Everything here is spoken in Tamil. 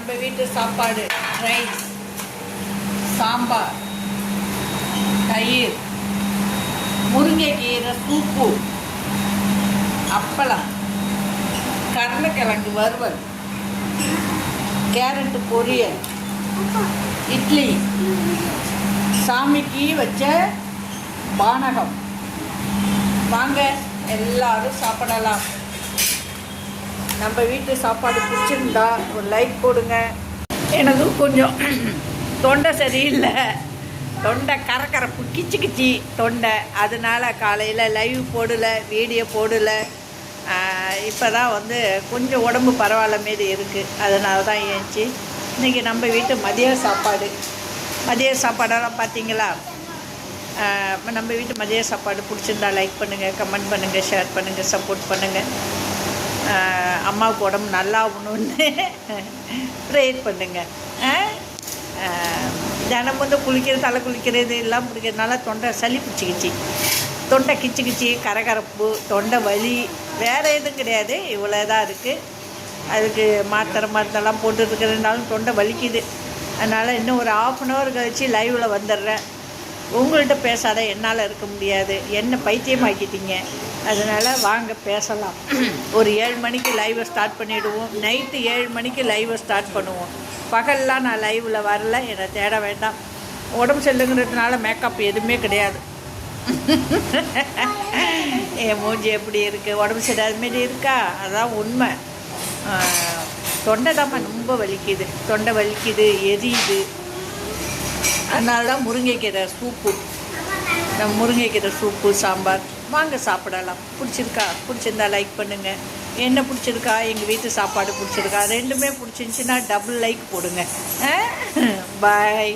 நம்ம வீட்டு சாப்பாடு ரைஸ், சாம்பார், தயிர், முருங்கைக்கீரை சூப்பு, அப்பளம், கருளைக்கிழங்கு வறுவல், கேரட்டு பொரியல், இட்லி, சாமிக்கு வச்ச பானகம். வாங்க எல்லாரும் சாப்பிடலாம். நம்ம வீட்டு சாப்பாடு பிடிச்சிருந்தா ஒரு லைக் போடுங்க. எனக்கு கொஞ்சம் தொண்டை சரியில்லை, தொண்டை கரக்கரப்பு கிச்சு கிச்சி தொண்டை, அதனால காலையில் லைவ் போடலை, வீடியோ போடலை. இப்போ தான் கொஞ்சம் உடம்பு பரவாயில்ல மாரி இருக்குது, அதனால தான் ஏஞ்சி இன்றைக்கி நம்ம வீட்டு மதிய சாப்பாடெல்லாம் பார்த்தீங்களா? நம்ம வீட்டு மதிய சாப்பாடு பிடிச்சிருந்தா லைக் பண்ணுங்கள், கமெண்ட் பண்ணுங்கள், ஷேர் பண்ணுங்கள், சப்போர்ட் பண்ணுங்கள். அம்மாவுக்கு உடம்பு நல்லா ஆகணும்னு ப்ரேயர் பண்ணுங்கள். தினம் தலை குளிக்கிறது எல்லாம் பிடிக்கிறதுனால தொண்டை சளி பிடிச்சிக்கிச்சு, தொண்டை கிச்சு கிச்சி, கரகரப்பு, தொண்டை வலி, வேறு எதுவும் கிடையாது, இவ்வளோ தான் இருக்குது. அதுக்கு மாத்திரை மருந்தெல்லாம் போட்டுருக்கிறதுனாலும் தொண்டை வலிக்குது. அதனால் இன்னும் ஒரு 1/2 அன் ஹவர் கழிச்சு லைவில் வந்துடுறேன். உங்கள்கிட்ட பேசாத என்னால் இருக்க முடியாது, என்ன பைத்தியமாக்கிட்டீங்க. அதனால் வாங்க பேசலாம். ஒரு 7 மணிக்கு லைவை ஸ்டார்ட் பண்ணிவிடுவோம், நைட்டு 7 மணிக்கு லைவை ஸ்டார்ட் பண்ணுவோம். பகல்லாம் நான் லைவில் வரல, என்னை தேட வேண்டாம். உடம்பு செல்லுங்கிறதுனால மேக்கப் எதுவுமே கிடையாது. என் மூஞ்சி எப்படி இருக்குது, உடம்பு சரியாத மாரி இருக்கா? அதான் உண்மை. தொண்டை தான் ரொம்ப வலிக்குது, தொண்டை வலிக்குது, எரியுது. அதனால தான் முருங்கைக்கீரை சூப்பு, சாம்பார். வாங்க சாப்பிடலாம். பிடிச்சிருந்தா லைக் பண்ணுங்கள். என்ன பிடிச்சிருக்கா, எங்கள் வீட்டு சாப்பாடு பிடிச்சிருக்கா, ரெண்டுமே பிடிச்சிருந்துச்சின்னா டபுள் லைக் போடுங்க. பாய்.